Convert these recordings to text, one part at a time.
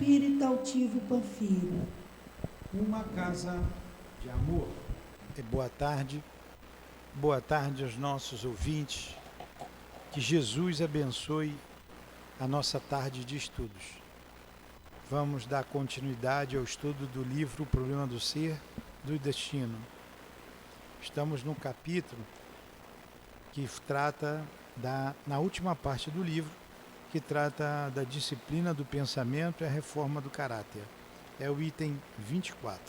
Espírito altivo Panfiro. Uma casa de amor. Boa tarde aos nossos ouvintes. Que Jesus abençoe a nossa tarde de estudos. Vamos dar continuidade ao estudo do livro O Problema do Ser, do Destino. Estamos no capítulo que trata na última parte do livro, que trata da disciplina do pensamento e a reforma do caráter. É o item 24.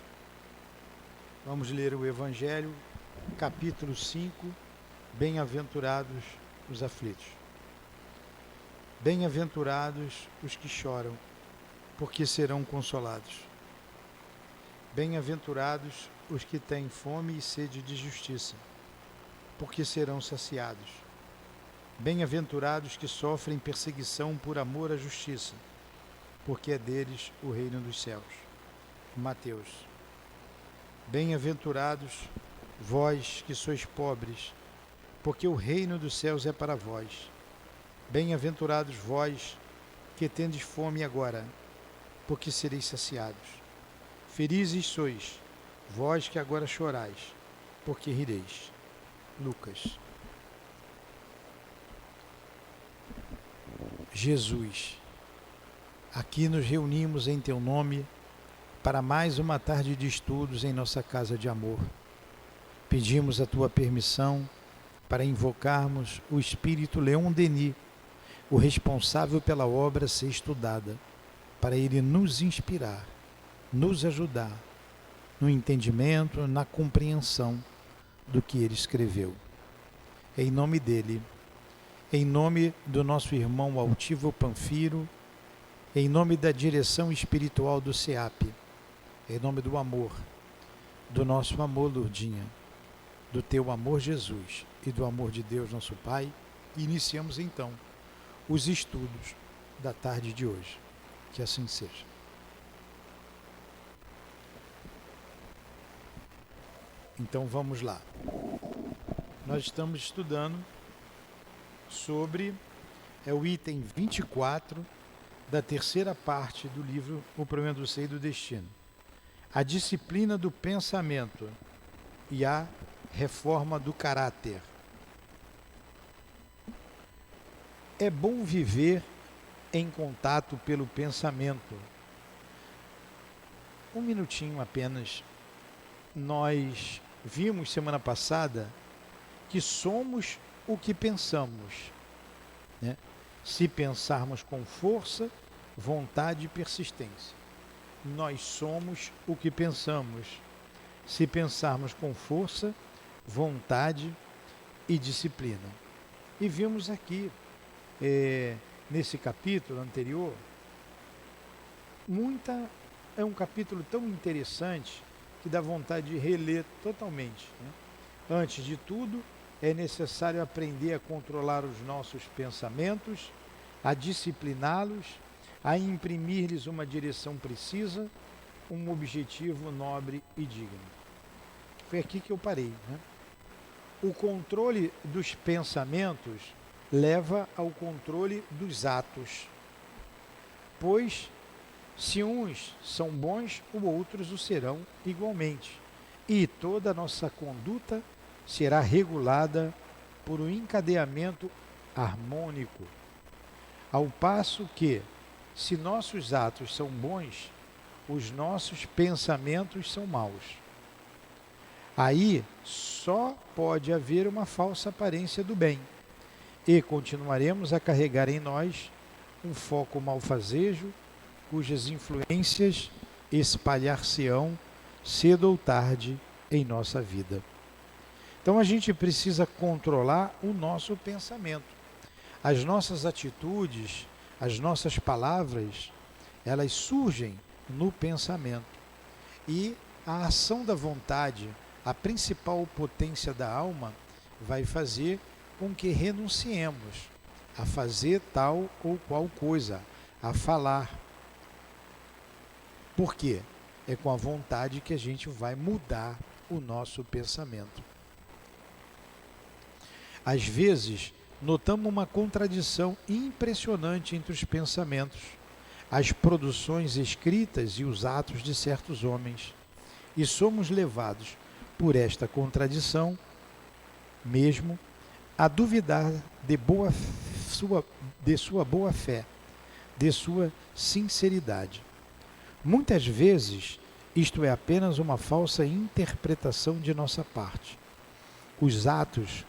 Vamos ler o Evangelho, capítulo 5, Bem-aventurados os aflitos. Bem-aventurados os que choram, porque serão consolados. Bem-aventurados os que têm fome e sede de justiça, porque serão saciados. Bem-aventurados que sofrem perseguição por amor à justiça, porque é deles o reino dos céus. Mateus. Bem-aventurados vós que sois pobres, porque o reino dos céus é para vós. Bem-aventurados vós que tendes fome agora, porque sereis saciados. Felizes sois vós que agora chorais, porque rireis. Lucas. Jesus, aqui nos reunimos em teu nome para mais uma tarde de estudos em nossa casa de amor. Pedimos a tua permissão para invocarmos o Espírito Leon Denis, o responsável pela obra ser estudada, para ele nos inspirar, nos ajudar no entendimento, na compreensão do que ele escreveu. Em nome dele, em nome do nosso irmão altivo Panfiro, em nome da direção espiritual do SEAP, em nome do amor, do nosso amor, Lourdinha, do teu amor, Jesus, e do amor de Deus, nosso Pai, iniciamos então os estudos da tarde de hoje. Que assim seja. Então vamos lá. Nós estamos estudando sobre o item 24 da terceira parte do livro O Problema do Ser e do Destino. A disciplina do pensamento e a reforma do caráter. É bom viver em contato pelo pensamento. Um minutinho apenas. Nós vimos semana passada que somos o que pensamos, né? Se pensarmos com força, vontade e persistência. Nós somos o que pensamos. Se pensarmos com força, vontade e disciplina. E vimos aqui, nesse capítulo anterior, é um capítulo tão interessante que dá vontade de reler totalmente, né? Antes de tudo, é necessário aprender a controlar os nossos pensamentos, a discipliná-los, a imprimir-lhes uma direção precisa, um objetivo nobre e digno. Foi aqui que eu parei, né? O controle dos pensamentos leva ao controle dos atos, pois se uns são bons, os outros o serão igualmente, e toda a nossa conduta será regulada por um encadeamento harmônico, ao passo que, se nossos atos são bons, os nossos pensamentos são maus. Aí só pode haver uma falsa aparência do bem, e continuaremos a carregar em nós um foco malfazejo, cujas influências espalhar-se-ão cedo ou tarde em nossa vida. Então a gente precisa controlar o nosso pensamento. As nossas atitudes, as nossas palavras, elas surgem no pensamento. E a ação da vontade, a principal potência da alma, vai fazer com que renunciemos a fazer tal ou qual coisa, a falar. Por quê? É com a vontade que a gente vai mudar o nosso pensamento. Às vezes, notamos uma contradição impressionante entre os pensamentos. as produções escritas e os atos de certos homens, e somos levados por esta contradição mesmo a duvidar de sua boa fé, de sua sinceridade. Muitas vezes, isto é apenas uma falsa interpretação de nossa parte. Os atos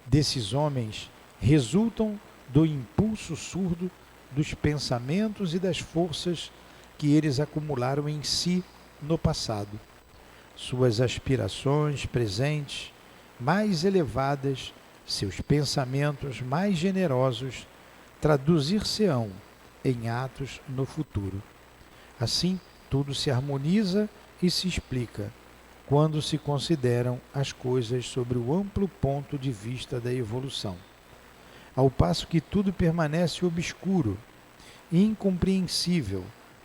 desses homens resultam do impulso surdo dos pensamentos e das forças que eles acumularam em si no passado. Suas aspirações presentes mais elevadas, seus pensamentos mais generosos, traduzir-se-ão em atos no futuro. Assim, tudo se harmoniza e se explica quando se consideram as coisas sobre o amplo ponto de vista da evolução. Ao passo que tudo permanece obscuro, incompreensível,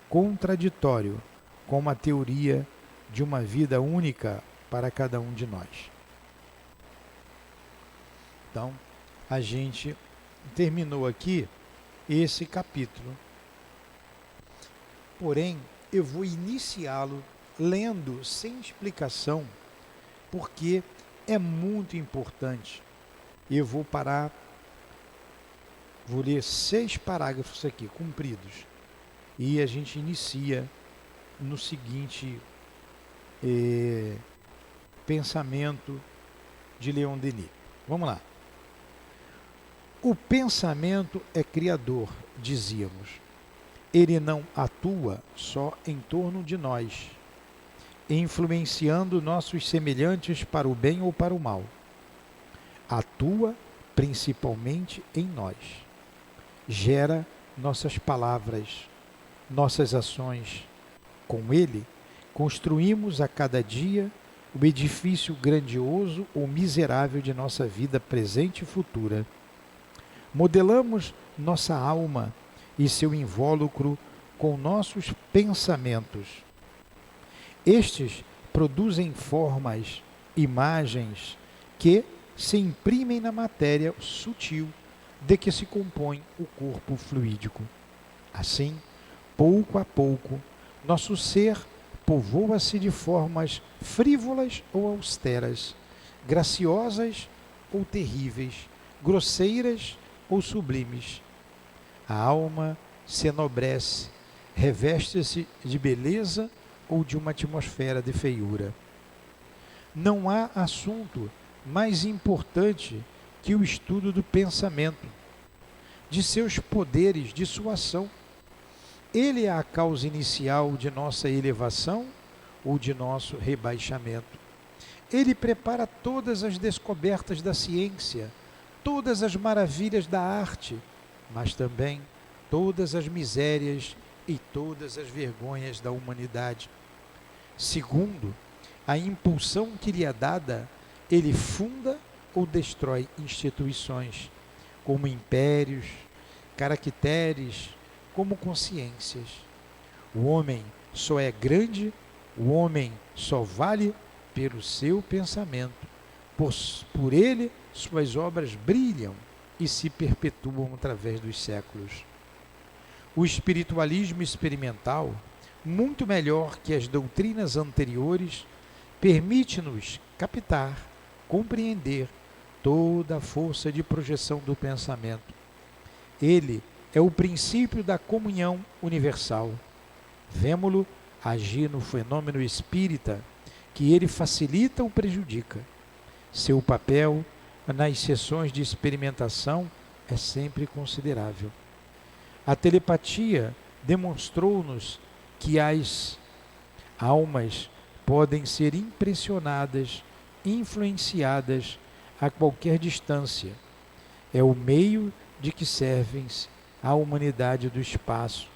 contraditório, com a teoria de uma vida única para cada um de nós. Então, a gente terminou aqui esse capítulo. Porém, eu vou iniciá-lo lendo sem explicação, porque é muito importante. Eu vou parar, vou ler 6 parágrafos aqui, compridos, e a gente inicia no seguinte pensamento de Leon Denis. Vamos lá. O pensamento é criador, dizíamos. Ele não atua só em torno de nós, influenciando nossos semelhantes para o bem ou para o mal. Atua principalmente em nós. Gera nossas palavras, nossas ações. Com ele, construímos a cada dia o edifício grandioso ou miserável de nossa vida presente e futura. Modelamos nossa alma e seu invólucro com nossos pensamentos. Estes produzem formas, imagens que se imprimem na matéria sutil de que se compõe o corpo fluídico. Assim, pouco a pouco, nosso ser povoa-se de formas frívolas ou austeras, graciosas ou terríveis, grosseiras ou sublimes. A alma se enobrece, reveste-se de beleza ou de uma atmosfera de feiura. Não há assunto mais importante que o estudo do pensamento, de seus poderes, de sua ação. Ele é a causa inicial de nossa elevação ou de nosso rebaixamento. Ele prepara todas as descobertas da ciência, todas as maravilhas da arte, mas também todas as misérias e todas as vergonhas da humanidade. Segundo a impulsão que lhe é dada, ele funda ou destrói instituições, como impérios, caracteres, como consciências. O homem só é grande, o homem só vale pelo seu pensamento. Por ele, suas obras brilham e se perpetuam através dos séculos. O espiritualismo experimental, muito melhor que as doutrinas anteriores, permite-nos captar, compreender toda a força de projeção do pensamento. Ele é o princípio da comunhão universal. Vemo-lo agir no fenômeno espírita, que ele facilita ou prejudica. Seu papel nas sessões de experimentação é sempre considerável. A telepatia demonstrou-nos que as almas podem ser impressionadas, influenciadas a qualquer distância. É o meio de que servem a humanidade do espaço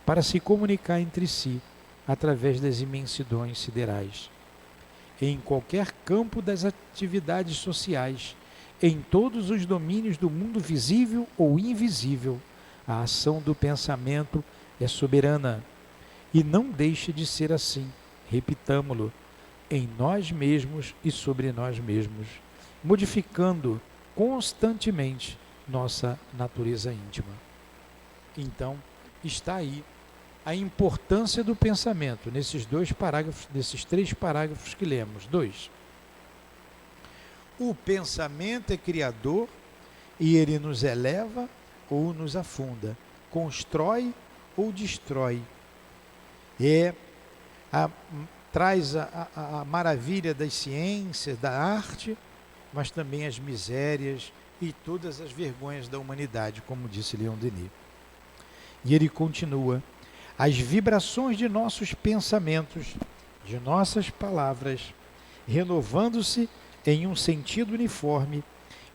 para se comunicar entre si através das imensidões siderais. Em qualquer campo das atividades sociais, em todos os domínios do mundo visível ou invisível, a ação do pensamento é soberana e não deixa de ser assim, repitamo-lo, em nós mesmos e sobre nós mesmos, modificando constantemente nossa natureza íntima. Então, está aí a importância do pensamento nesses três parágrafos que lemos. 2. O pensamento é criador e ele nos eleva ou nos afunda, constrói ou destrói. Traz a maravilha das ciências, da arte, mas também as misérias e todas as vergonhas da humanidade, como disse Leon Denis. E ele continua: as vibrações de nossos pensamentos, de nossas palavras, renovando-se em um sentido uniforme,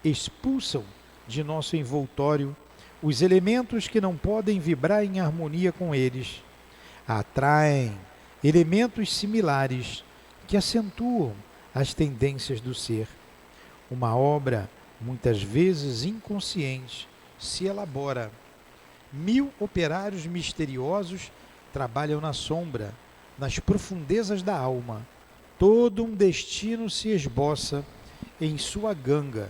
expulsam de nosso envoltório os elementos que não podem vibrar em harmonia com eles, atraem elementos similares que acentuam as tendências do ser. Uma obra, muitas vezes inconsciente, se elabora. 1000 operários misteriosos trabalham na sombra, nas profundezas da alma. Todo um destino se esboça em sua ganga.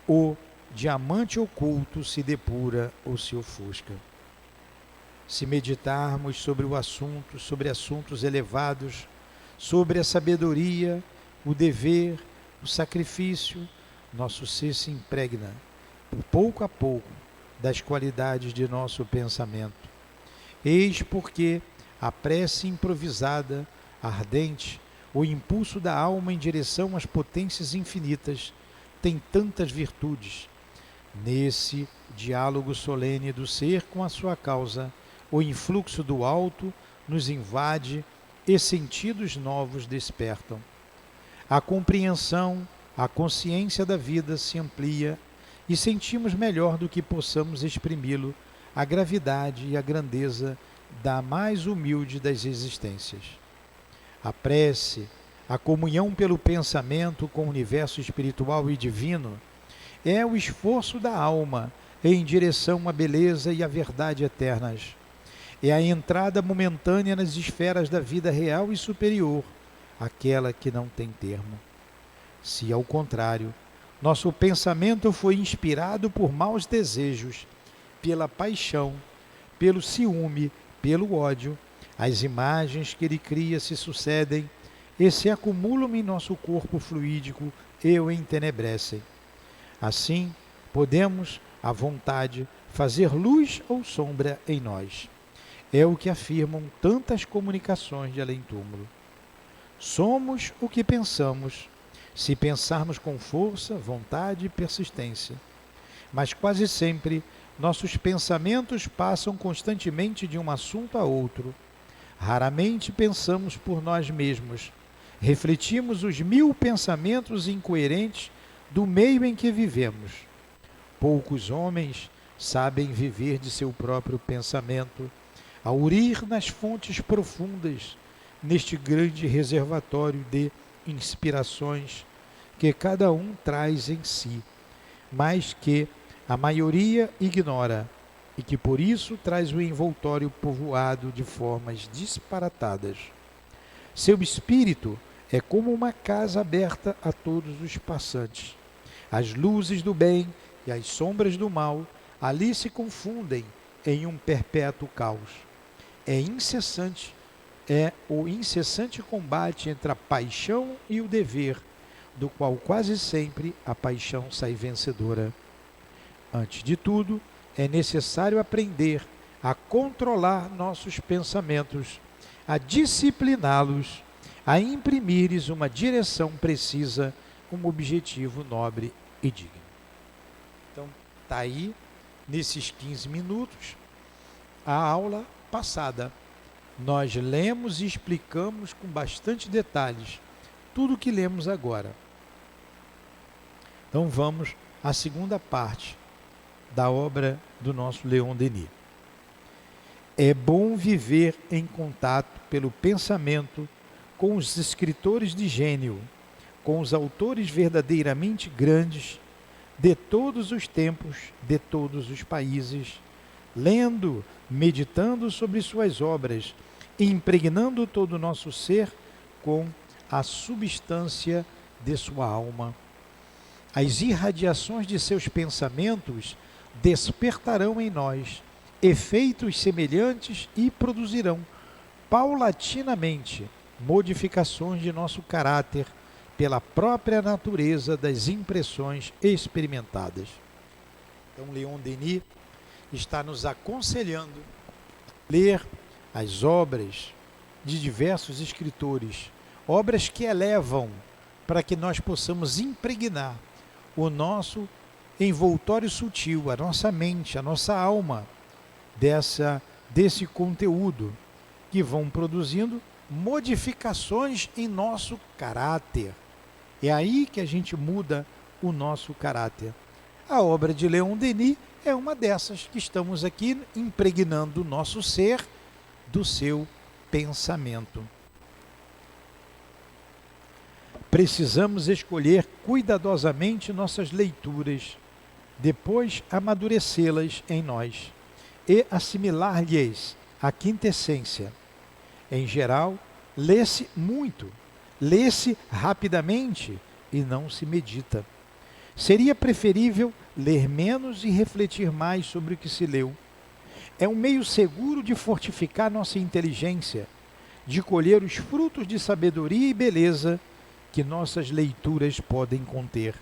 O diamante oculto se depura ou se ofusca. Se meditarmos sobre assuntos elevados, sobre a sabedoria, o dever, o sacrifício, nosso ser se impregna, pouco a pouco, das qualidades de nosso pensamento. Eis porque a prece improvisada, ardente, o impulso da alma em direção às potências infinitas, tem tantas virtudes. Nesse diálogo solene do ser com a sua causa, o influxo do alto nos invade e sentidos novos despertam. A compreensão, a consciência da vida se amplia e sentimos melhor do que possamos exprimi-lo a gravidade e a grandeza da mais humilde das existências. A prece, a comunhão pelo pensamento com o universo espiritual e divino, é o esforço da alma em direção à beleza e à verdade eternas. É a entrada momentânea nas esferas da vida real e superior, aquela que não tem termo. Se, ao contrário, nosso pensamento foi inspirado por maus desejos, pela paixão, pelo ciúme, pelo ódio, as imagens que ele cria se sucedem e se acumulam em nosso corpo fluídico e o entenebrecem. Assim, podemos, à vontade, fazer luz ou sombra em nós. É o que afirmam tantas comunicações de além-túmulo. Somos o que pensamos, se pensarmos com força, vontade e persistência. Mas quase sempre, nossos pensamentos passam constantemente de um assunto a outro. Raramente pensamos por nós mesmos. Refletimos os 1000 pensamentos incoerentes do meio em que vivemos. Poucos homens sabem viver de seu próprio pensamento, aurir nas fontes profundas, neste grande reservatório de inspirações que cada um traz em si, mas que a maioria ignora e que por isso traz o envoltório povoado de formas disparatadas. Seu espírito é como uma casa aberta a todos os passantes. As luzes do bem e as sombras do mal ali se confundem em um perpétuo caos. É o incessante combate entre a paixão e o dever, do qual quase sempre a paixão sai vencedora. Antes de tudo, é necessário aprender a controlar nossos pensamentos, a discipliná-los, a imprimir-lhes uma direção precisa, um objetivo nobre e digno. Então, está aí, nesses 15 minutos, a aula passada. Nós lemos e explicamos com bastante detalhes tudo o que lemos agora. Então vamos à segunda parte da obra do nosso Leon Denis. É bom viver em contato pelo pensamento com os escritores de gênio, com os autores verdadeiramente grandes de todos os tempos, de todos os países, lendo, meditando sobre suas obras, impregnando todo o nosso ser com a substância de sua alma. As irradiações de seus pensamentos despertarão em nós efeitos semelhantes e produzirão paulatinamente modificações de nosso caráter pela própria natureza das impressões experimentadas. Então, Leon Denis está nos aconselhando a ler as obras de diversos escritores, obras que elevam para que nós possamos impregnar o nosso envoltório sutil, a nossa mente, a nossa alma, desse conteúdo, que vão produzindo modificações em nosso caráter. É aí que a gente muda o nosso caráter. A obra de Leon Denis é uma dessas que estamos aqui impregnando o nosso ser do seu pensamento. Precisamos escolher cuidadosamente nossas leituras, depois amadurecê-las em nós e assimilar-lhes a quintessência. Em geral, lê-se muito, lê-se rapidamente e não se medita. Seria preferível ler menos e refletir mais sobre o que se leu. É um meio seguro de fortificar nossa inteligência, de colher os frutos de sabedoria e beleza que nossas leituras podem conter.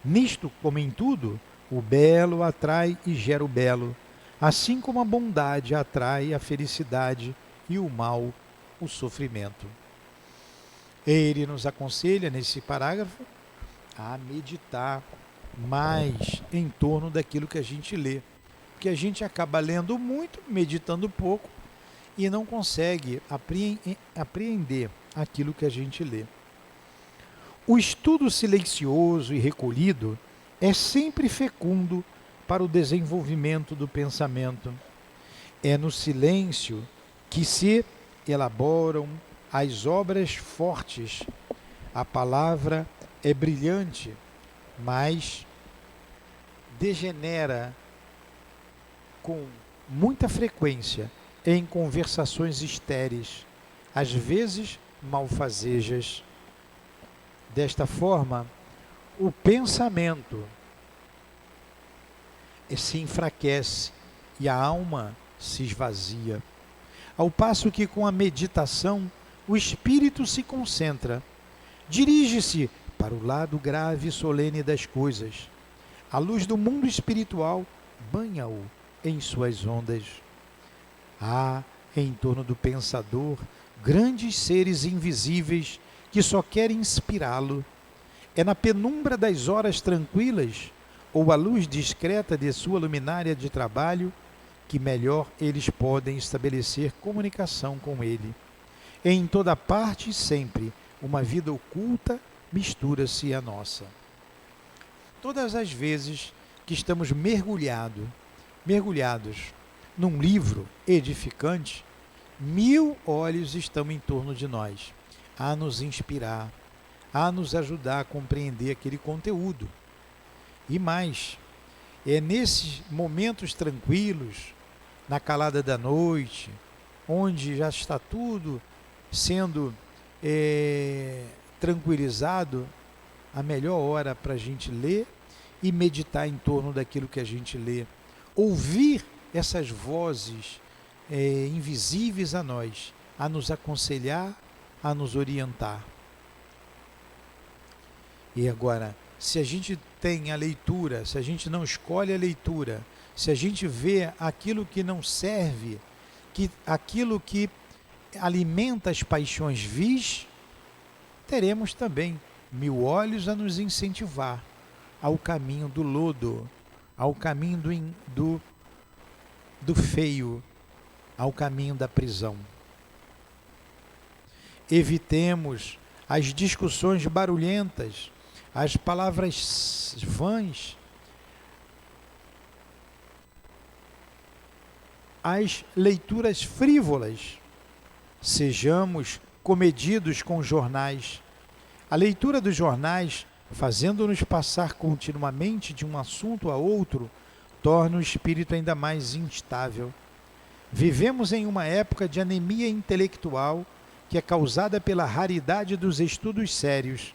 Nisto, como em tudo, o belo atrai e gera o belo, assim como a bondade atrai a felicidade e o mal, o sofrimento. Ele nos aconselha, nesse parágrafo, a meditar mais em torno daquilo que a gente lê. Porque a gente acaba lendo muito, meditando pouco e não consegue apreender aquilo que a gente lê. O estudo silencioso e recolhido é sempre fecundo para o desenvolvimento do pensamento. É no silêncio que se elaboram as obras fortes. A palavra é brilhante, mas degenera com muita frequência em conversações estéreis, às vezes malfazejas. Desta forma, o pensamento se enfraquece e a alma se esvazia, ao passo que com a meditação o espírito se concentra, dirige-se para o lado grave e solene das coisas. A luz do mundo espiritual banha-o em suas ondas. Há, em torno do pensador, grandes seres invisíveis que só querem inspirá-lo. É na penumbra das horas tranquilas ou à luz discreta de sua luminária de trabalho que melhor eles podem estabelecer comunicação com ele. Em toda parte e sempre, uma vida oculta mistura-se à nossa. Todas as vezes que estamos mergulhados num livro edificante, 1000 olhos estão em torno de nós, a nos inspirar, a nos ajudar a compreender aquele conteúdo. E mais, é nesses momentos tranquilos, na calada da noite, onde já está tudo sendo tranquilizado, a melhor hora para a gente ler e meditar em torno daquilo que a gente lê. Ouvir essas vozes invisíveis a nós, a nos aconselhar, a nos orientar. E agora, se a gente tem a leitura, se a gente não escolhe a leitura, se a gente vê aquilo que não serve, aquilo que alimenta as paixões vis, teremos também 1000 olhos a nos incentivar ao caminho do lodo, ao caminho do feio, ao caminho da prisão. Evitemos as discussões barulhentas, as palavras vãs, as leituras frívolas. Sejamos comedidos com jornais. A leitura dos jornais, fazendo-nos passar continuamente de um assunto a outro, torna o espírito ainda mais instável. Vivemos em uma época de anemia intelectual que é causada pela raridade dos estudos sérios,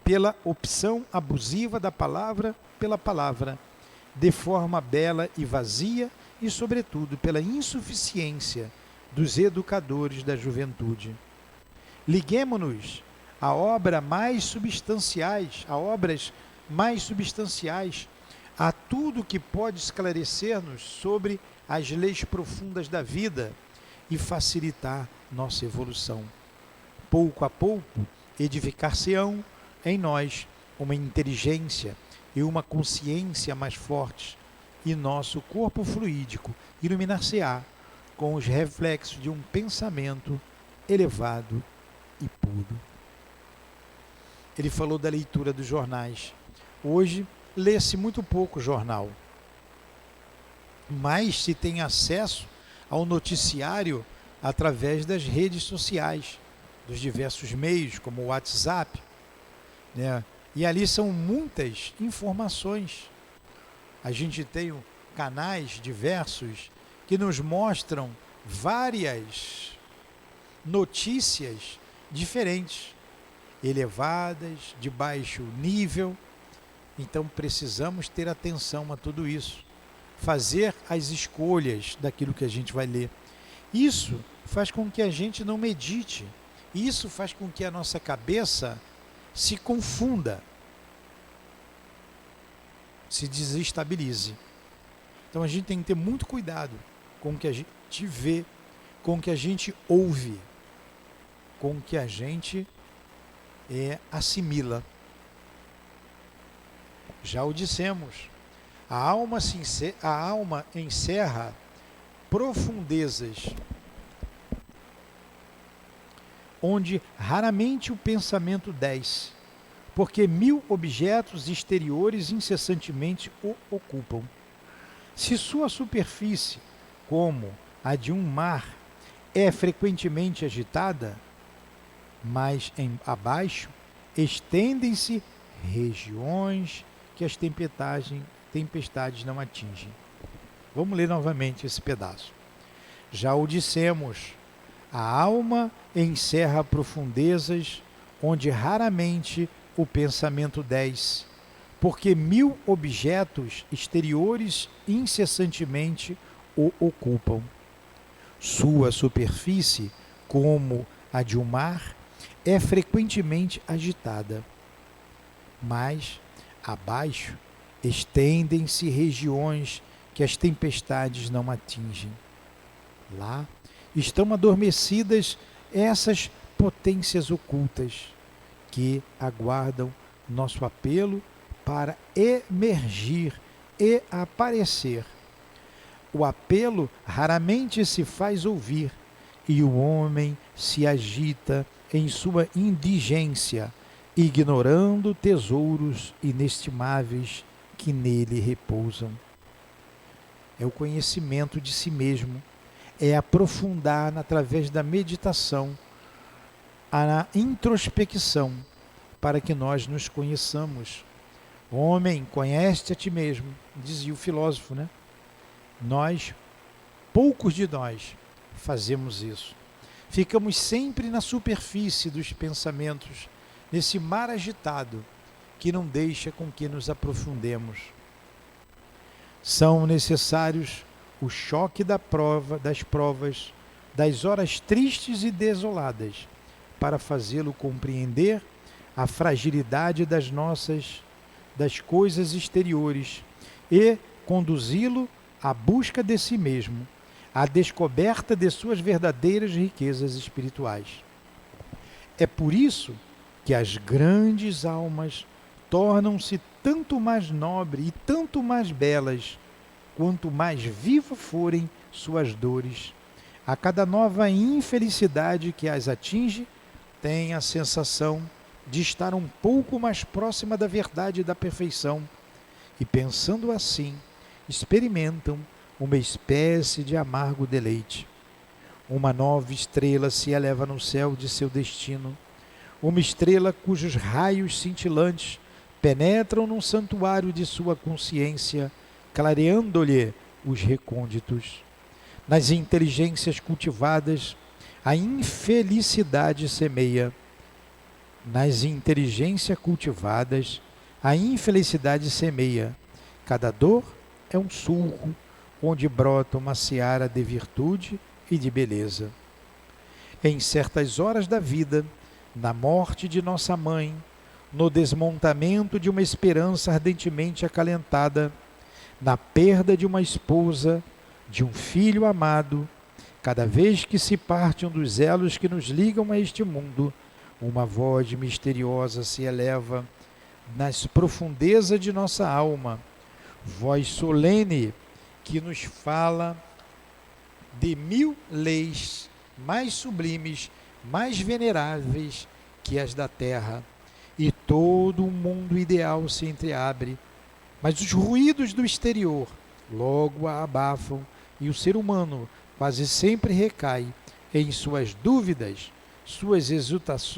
pela opção abusiva da palavra pela palavra, de forma bela e vazia, e, sobretudo, pela insuficiência dos educadores da juventude. Liguemo-nos a obras mais substanciais, a tudo que pode esclarecer-nos sobre as leis profundas da vida e facilitar nossa evolução. Pouco a pouco, edificar-se-ão em nós uma inteligência e uma consciência mais fortes, e nosso corpo fluídico iluminar-se-á com os reflexos de um pensamento elevado e puro. Ele falou da leitura dos jornais. Hoje, lê-se muito pouco jornal, mas se tem acesso ao noticiário através das redes sociais, dos diversos meios, como o WhatsApp, né? E ali são muitas informações. A gente tem canais diversos que nos mostram várias notícias diferentes, elevadas, de baixo nível. Então precisamos ter atenção a tudo isso, fazer as escolhas daquilo que a gente vai ler. Isso faz com que a gente não medite, isso faz com que a nossa cabeça se confunda, se desestabilize. Então a gente tem que ter muito cuidado com o que a gente vê, com o que a gente ouve, com o que a gente assimila. Já o dissemos, a alma encerra profundezas onde raramente o pensamento desce, porque 1000 objetos exteriores incessantemente o ocupam. Se sua superfície, como a de um mar, é frequentemente agitada, mas abaixo estendem-se regiões que as tempestades não atingem. Vamos ler novamente esse pedaço. Já o dissemos, a alma encerra profundezas onde raramente o pensamento desce, porque 1000 objetos exteriores incessantemente o ocupam. Sua superfície, como a de um mar, é frequentemente agitada, mas abaixo estendem-se regiões que as tempestades não atingem. Lá estão adormecidas essas potências ocultas que aguardam nosso apelo para emergir e aparecer. O apelo raramente se faz ouvir e o homem se agita em sua indigência, ignorando tesouros inestimáveis que nele repousam. É o conhecimento de si mesmo, é aprofundar através da meditação, a introspecção, para que nós nos conheçamos. Homem, conhece-te a ti mesmo, dizia o filósofo, né? Poucos de nós fazemos isso. Ficamos sempre na superfície dos pensamentos, nesse mar agitado que não deixa com que nos aprofundemos. São necessários o choque das provas, das horas tristes e desoladas, para fazê-lo compreender a fragilidade das coisas exteriores e conduzi-lo à busca de si mesmo, à descoberta de suas verdadeiras riquezas espirituais. É por isso que as grandes almas tornam-se tanto mais nobres e tanto mais belas, quanto mais vivas forem suas dores. A cada nova infelicidade que as atinge, tem a sensação de estar um pouco mais próxima da verdade e da perfeição, e pensando assim, experimentam uma espécie de amargo deleite. Uma nova estrela se eleva no céu de seu destino, uma estrela cujos raios cintilantes penetram num santuário de sua consciência, clareando-lhe os recônditos. Nas inteligências cultivadas, a infelicidade semeia. Nas inteligências cultivadas, a infelicidade semeia. Cada dor é um sulco onde brota uma seara de virtude e de beleza. Em certas horas da vida, na morte de nossa mãe, no desmontamento de uma esperança ardentemente acalentada, na perda de uma esposa, de um filho amado, cada vez que se parte um dos elos que nos ligam a este mundo, uma voz misteriosa se eleva nas profundezas de nossa alma, voz solene que nos fala de 1000 leis mais sublimes, mais veneráveis que as da terra, e todo um mundo ideal se entreabre, mas os ruídos do exterior logo a abafam e o ser humano quase sempre recai em suas dúvidas, suas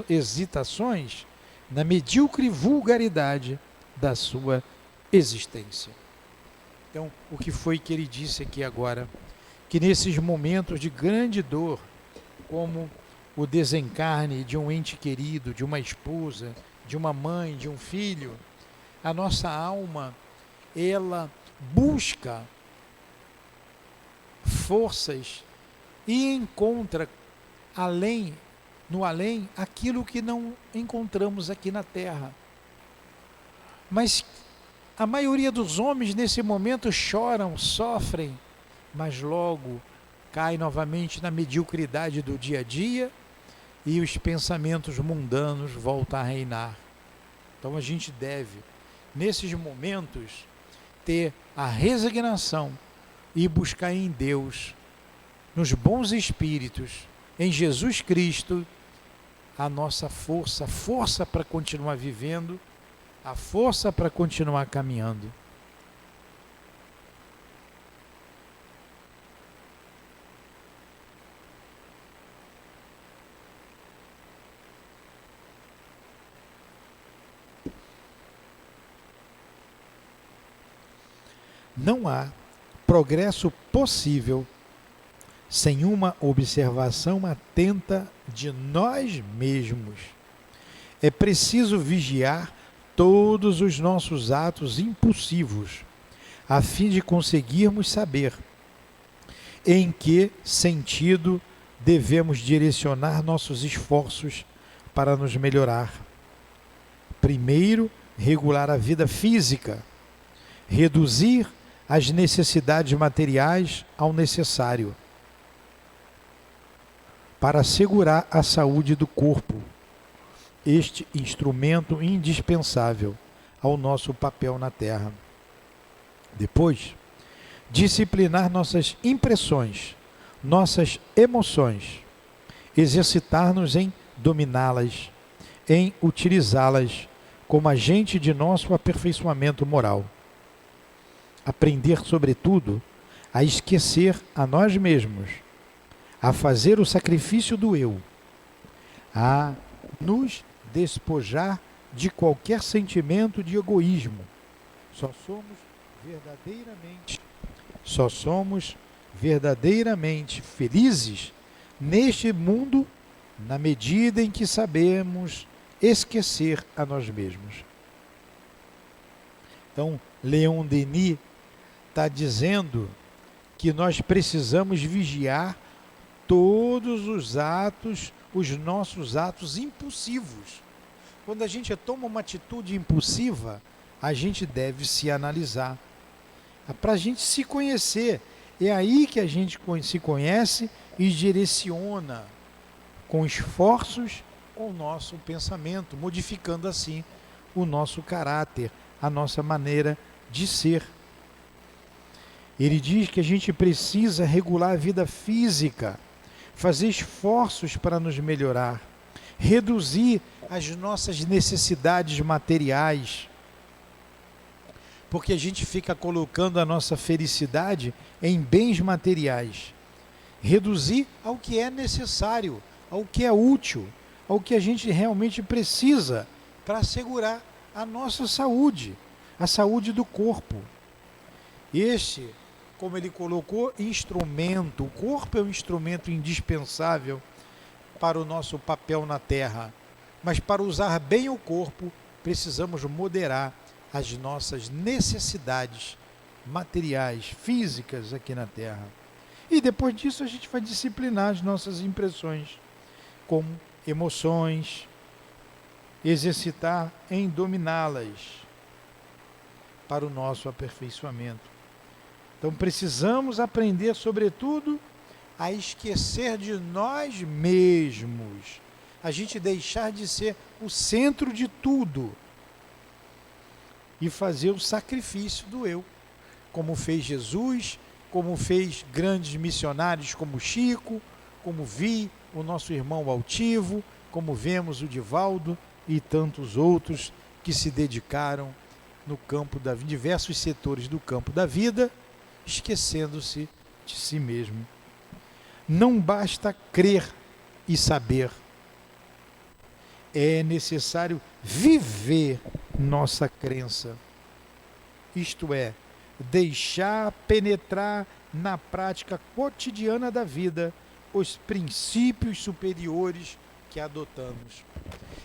hesitações, na medíocre vulgaridade da sua existência. Então, o que foi que ele disse aqui agora? Que nesses momentos de grande dor, como o desencarne de um ente querido, de uma esposa, de uma mãe, de um filho, a nossa alma, ela busca forças e encontra no além, aquilo que não encontramos aqui na terra. Mas a maioria dos homens nesse momento choram, sofrem, mas logo cai novamente na mediocridade do dia a dia e os pensamentos mundanos voltam a reinar. Então a gente deve, nesses momentos, ter a resignação e buscar em Deus, nos bons espíritos, em Jesus Cristo, a nossa força, a força para continuar vivendo, a força para continuar caminhando. Não há progresso possível sem uma observação atenta de nós mesmos. É preciso vigiar todos os nossos atos impulsivos, a fim de conseguirmos saber em que sentido devemos direcionar nossos esforços para nos melhorar. Primeiro, regular a vida física, reduzir as necessidades materiais ao necessário, para assegurar a saúde do corpo, este instrumento indispensável ao nosso papel na Terra. Depois, disciplinar nossas impressões, nossas emoções, exercitar-nos em dominá-las, em utilizá-las como agente de nosso aperfeiçoamento moral. Aprender, sobretudo, a esquecer a nós mesmos, a fazer o sacrifício do eu, a nos despojar de qualquer sentimento de egoísmo. Só somos verdadeiramente felizes neste mundo na medida em que sabemos esquecer a nós mesmos. Então, Leon Denis está dizendo que nós precisamos vigiar todos os nossos atos impulsivos. Quando a gente toma uma atitude impulsiva, a gente deve se analisar, para a gente se conhecer. É aí que a gente se conhece e direciona com esforços o nosso pensamento, modificando assim o nosso caráter, a nossa maneira de ser. Ele diz que a gente precisa regular a vida física, fazer esforços para nos melhorar, reduzir as nossas necessidades materiais, porque a gente fica colocando a nossa felicidade em bens materiais. Reduzir ao que é necessário, ao que é útil, ao que a gente realmente precisa para assegurar a nossa saúde, a saúde do corpo. Este, como ele colocou, instrumento, o corpo é um instrumento indispensável para o nosso papel na Terra, mas para usar bem o corpo, precisamos moderar as nossas necessidades materiais, físicas aqui na Terra. E depois disso a gente vai disciplinar as nossas impressões, como emoções, exercitar em dominá-las para o nosso aperfeiçoamento. Então precisamos aprender, sobretudo, a esquecer de nós mesmos, a gente deixar de ser o centro de tudo e fazer o sacrifício do eu, como fez Jesus, como fez grandes missionários como Chico, como vi o nosso irmão Altivo, como vemos o Divaldo e tantos outros que se dedicaram no campo da diversos setores do campo da vida, esquecendo-se de si mesmo. Não basta crer e saber. É necessário viver nossa crença. Isto é, deixar penetrar na prática cotidiana da vida os princípios superiores que adotamos.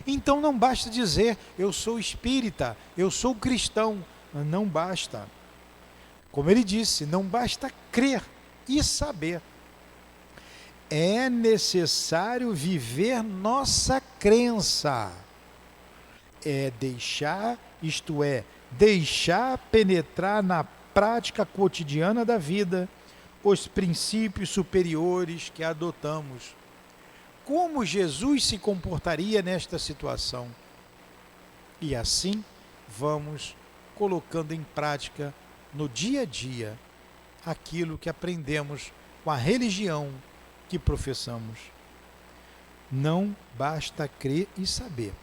Então não basta dizer, eu sou espírita, eu sou cristão. Não basta. Como ele disse, não basta crer e saber. É necessário viver nossa crença. É deixar, isto é, deixar penetrar na prática cotidiana da vida os princípios superiores que adotamos. Como Jesus se comportaria nesta situação? E assim vamos colocando em prática no dia a dia aquilo que aprendemos com a religião que professamos. Não basta crer e saber.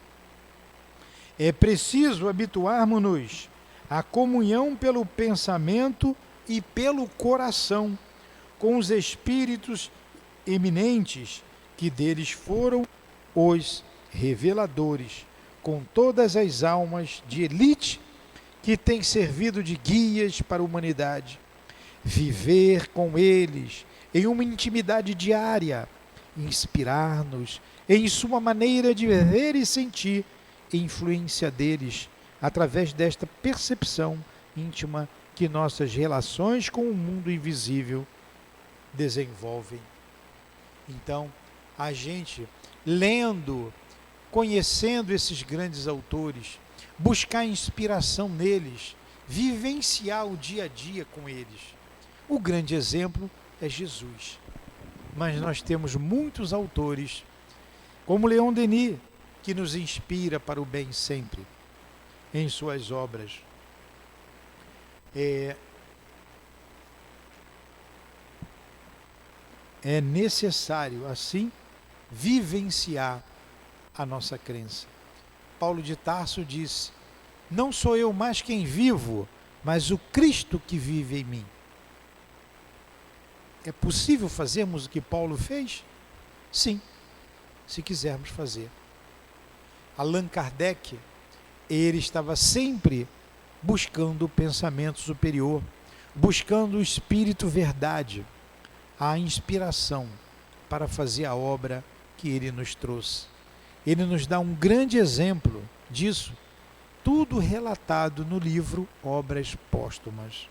É preciso habituarmos-nos à comunhão pelo pensamento e pelo coração com os espíritos eminentes que deles foram os reveladores, com todas as almas de elite que têm servido de guias para a humanidade. Viver com eles em uma intimidade diária, inspirar-nos em sua maneira de ver e sentir, influência deles através desta percepção íntima que nossas relações com o mundo invisível desenvolvem. Então, a gente, lendo, conhecendo esses grandes autores, buscar inspiração neles, vivenciar o dia a dia com eles. O grande exemplo é Jesus. Mas nós temos muitos autores, como Leon Denis, que nos inspira para o bem sempre, em suas obras. É necessário, assim, vivenciar a nossa crença. Paulo de Tarso disse, não sou eu mais quem vivo, mas o Cristo que vive em mim. É possível fazermos o que Paulo fez? Sim, se quisermos fazer. Allan Kardec, ele estava sempre buscando o pensamento superior, buscando o Espírito Verdade, a inspiração para fazer a obra que ele nos trouxe. Ele nos dá um grande exemplo disso, tudo relatado no livro Obras Póstumas.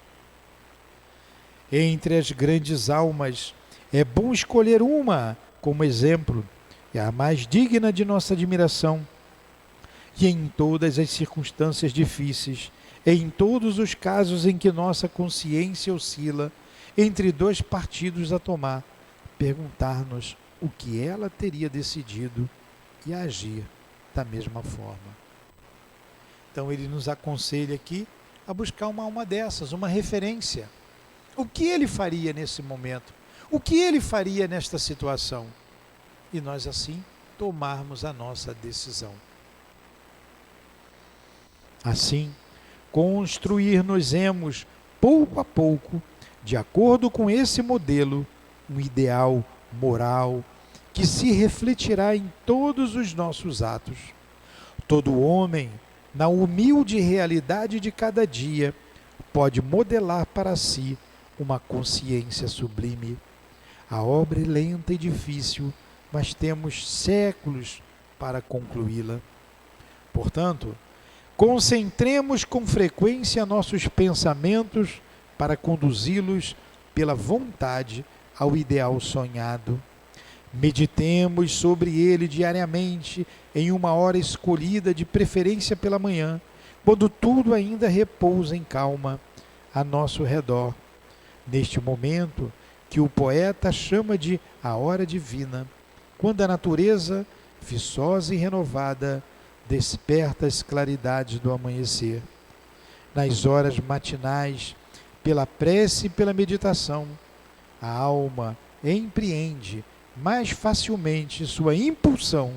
Entre as grandes almas, é bom escolher uma como exemplo, é a mais digna de nossa admiração. E em todas as circunstâncias difíceis, em todos os casos em que nossa consciência oscila entre dois partidos a tomar, perguntar-nos o que ela teria decidido e agir da mesma forma. Então ele nos aconselha aqui a buscar uma alma dessas, uma referência. O que ele faria nesse momento? O que ele faria nesta situação? E nós assim tomarmos a nossa decisão. Assim, construir-nos-emos pouco a pouco, de acordo com esse modelo, um ideal moral que se refletirá em todos os nossos atos. Todo homem, na humilde realidade de cada dia, pode modelar para si uma consciência sublime. A obra é lenta e difícil, mas temos séculos para concluí-la. Portanto, concentremos com frequência nossos pensamentos para conduzi-los pela vontade ao ideal sonhado. Meditemos sobre ele diariamente, em uma hora escolhida, de preferência pela manhã, quando tudo ainda repousa em calma a nosso redor. Neste momento que o poeta chama de a hora divina, quando a natureza, viçosa e renovada, desperta as claridades do amanhecer. Nas horas matinais, pela prece e pela meditação, a alma empreende mais facilmente sua impulsão,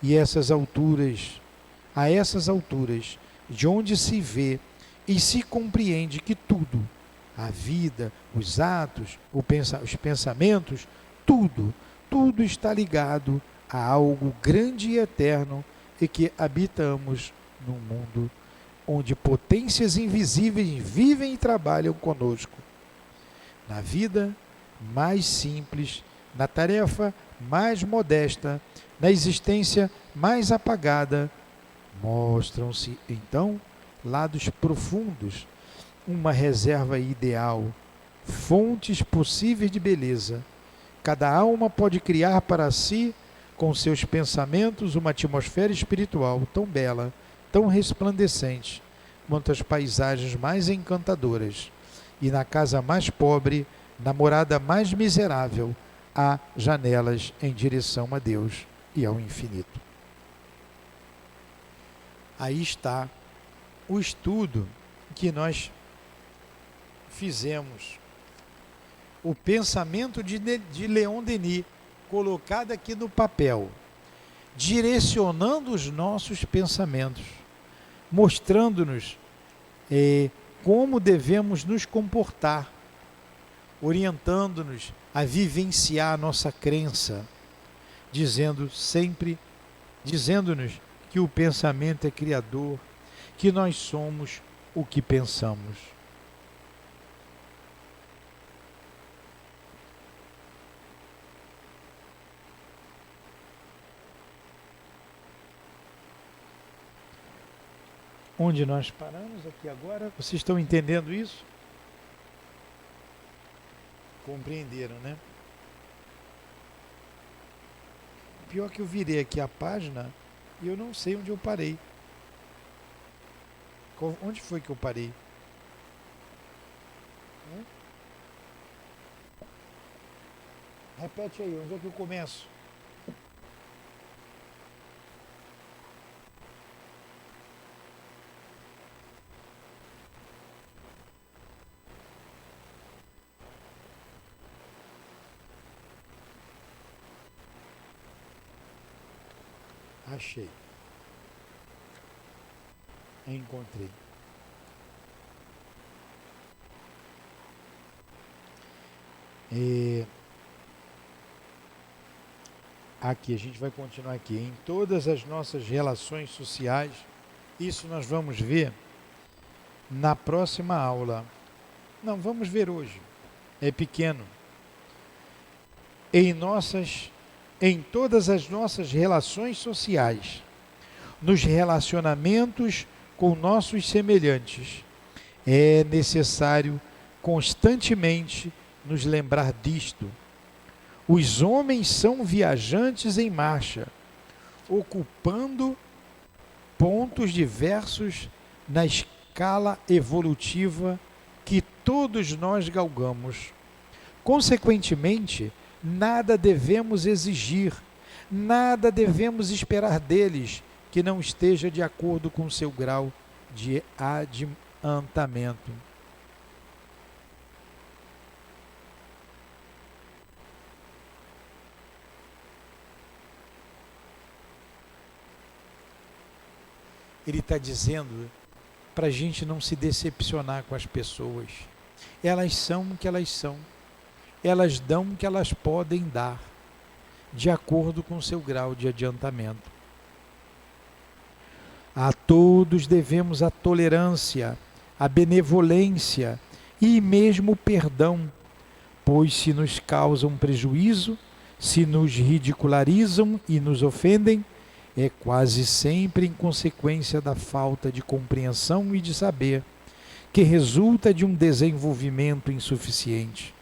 e a essas alturas, de onde se vê e se compreende que tudo, a vida, os atos, os pensamentos, tudo está ligado a algo grande e eterno, e que habitamos num mundo onde potências invisíveis vivem e trabalham conosco. Na vida mais simples, na tarefa mais modesta, na existência mais apagada, mostram-se, então, lados profundos, uma reserva ideal, fontes possíveis de beleza. Cada alma pode criar para si, com seus pensamentos, uma atmosfera espiritual tão bela, tão resplandecente, quanto as paisagens mais encantadoras. E na casa mais pobre, na morada mais miserável, há janelas em direção a Deus e ao infinito. Aí está o estudo que nós fizemos. O pensamento de Leon Denis, colocado aqui no papel, direcionando os nossos pensamentos, mostrando-nos como devemos nos comportar, orientando-nos a vivenciar a nossa crença, dizendo-nos que o pensamento é criador, que nós somos o que pensamos. Onde nós paramos aqui agora? Vocês estão entendendo isso? Compreenderam, né? Pior que eu virei aqui a página e eu não sei onde eu parei. Onde foi que eu parei? Repete aí, onde é que eu começo? Achei. Encontrei. Aqui, a gente vai continuar aqui. Em todas as nossas relações sociais, isso nós vamos ver na próxima aula. Não, vamos ver hoje. É pequeno. Em todas as nossas relações sociais, nos relacionamentos com nossos semelhantes, é necessário constantemente nos lembrar disto. Os homens são viajantes em marcha, ocupando pontos diversos na escala evolutiva que todos nós galgamos. Consequentemente, nada devemos exigir, nada devemos esperar deles que não esteja de acordo com seu grau de adiantamento. Ele está dizendo para a gente não se decepcionar com as pessoas. Elas são o que elas são. Elas dão o que elas podem dar, de acordo com seu grau de adiantamento. A todos devemos a tolerância, a benevolência e mesmo o perdão, pois se nos causam prejuízo, se nos ridicularizam e nos ofendem, é quase sempre em consequência da falta de compreensão e de saber que resulta de um desenvolvimento insuficiente.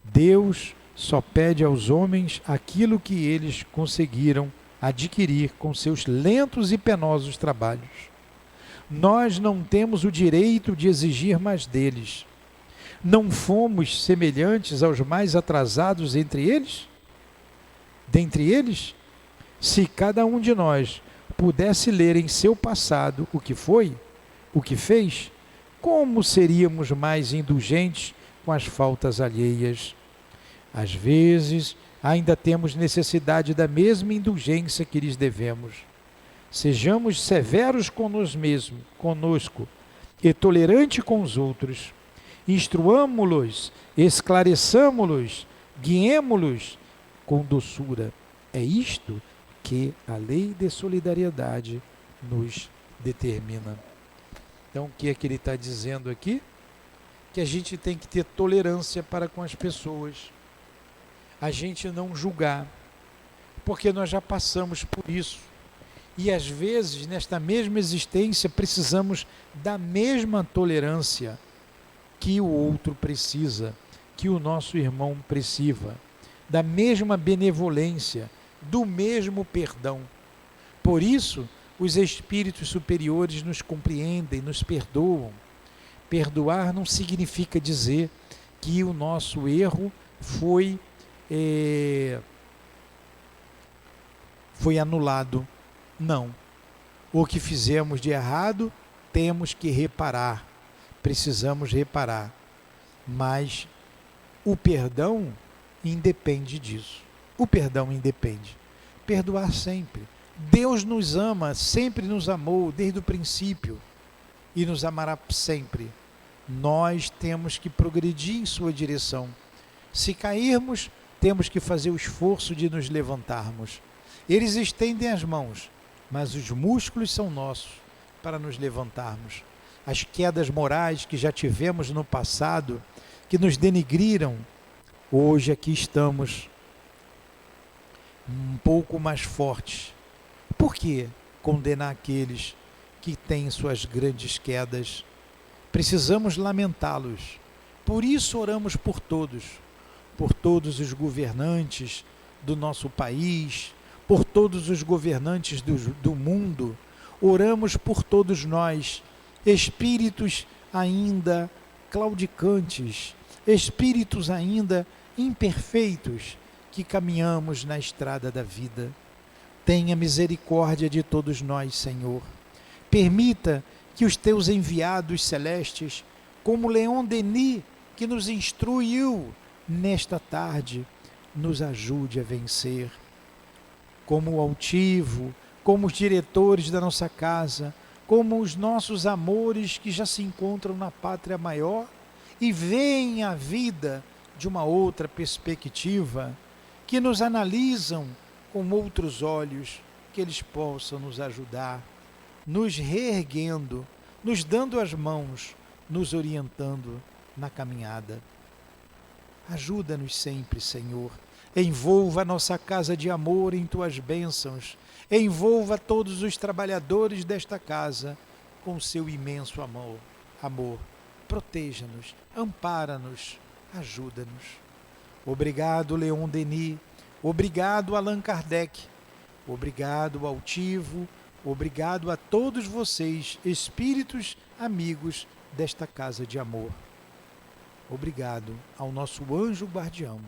Deus só pede aos homens aquilo que eles conseguiram adquirir com seus lentos e penosos trabalhos. Nós não temos o direito de exigir mais deles. Não fomos semelhantes aos mais atrasados entre eles? Dentre eles, se cada um de nós pudesse ler em seu passado o que foi, o que fez, como seríamos mais indulgentes com as faltas alheias? Às vezes, ainda temos necessidade da mesma indulgência que lhes devemos. Sejamos severos conosco e tolerantes com os outros. Instruamo-los, esclareçamo-los, guiemo-los com doçura. É isto que a lei de solidariedade nos determina. Então, o que é que ele está dizendo aqui? Que a gente tem que ter tolerância para com as pessoas. A gente não julgar, porque nós já passamos por isso. E às vezes, nesta mesma existência, precisamos da mesma tolerância que o outro precisa, que o nosso irmão precisa, da mesma benevolência, do mesmo perdão. Por isso, os espíritos superiores nos compreendem, nos perdoam. Perdoar não significa dizer que o nosso erro foi anulado. Não. O que fizemos de errado, temos que reparar. Precisamos reparar. Mas o perdão independe disso. O perdão independe. Perdoar sempre. Deus nos ama, sempre nos amou, desde o princípio. E nos amará sempre. Nós temos que progredir em sua direção. Se cairmos, temos que fazer o esforço de nos levantarmos. Eles estendem as mãos, mas os músculos são nossos para nos levantarmos. As quedas morais que já tivemos no passado, que nos denigriram, hoje aqui estamos um pouco mais fortes. Por que condenar aqueles que têm suas grandes quedas? Precisamos lamentá-los. Por isso oramos por todos os governantes do nosso país, por todos os governantes do mundo. Oramos por todos nós, espíritos ainda claudicantes, espíritos ainda imperfeitos, que caminhamos na estrada da vida. Tenha misericórdia de todos nós, Senhor. Permita que os teus enviados celestes, como Leon Denis, que nos instruiu nesta tarde, nos ajude a vencer. Como o altivo, como os diretores da nossa casa, como os nossos amores que já se encontram na pátria maior e veem a vida de uma outra perspectiva, que nos analisam com outros olhos, que eles possam nos ajudar, nos reerguendo, nos dando as mãos, nos orientando na caminhada. Ajuda-nos sempre, Senhor. Envolva a nossa casa de amor em tuas bênçãos. Envolva todos os trabalhadores desta casa com seu imenso amor. Proteja-nos, ampara-nos, ajuda-nos. Obrigado, Leon Denis. Obrigado, Allan Kardec. Obrigado, Altivo. Obrigado a todos vocês, espíritos amigos desta casa de amor. Obrigado ao nosso anjo guardião.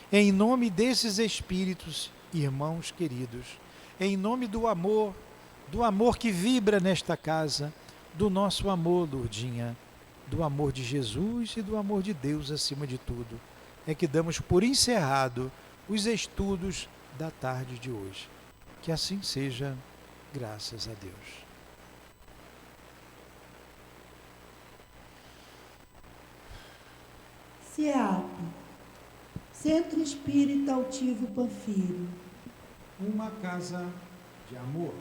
Em nome desses espíritos, irmãos queridos, em nome do amor que vibra nesta casa, do nosso amor, Lourdinha, do amor de Jesus e do amor de Deus acima de tudo, é que damos por encerrado os estudos da tarde de hoje. Que assim seja, graças a Deus. CEAP, Centro Espírita Altivo Panfiro. Uma casa de amor.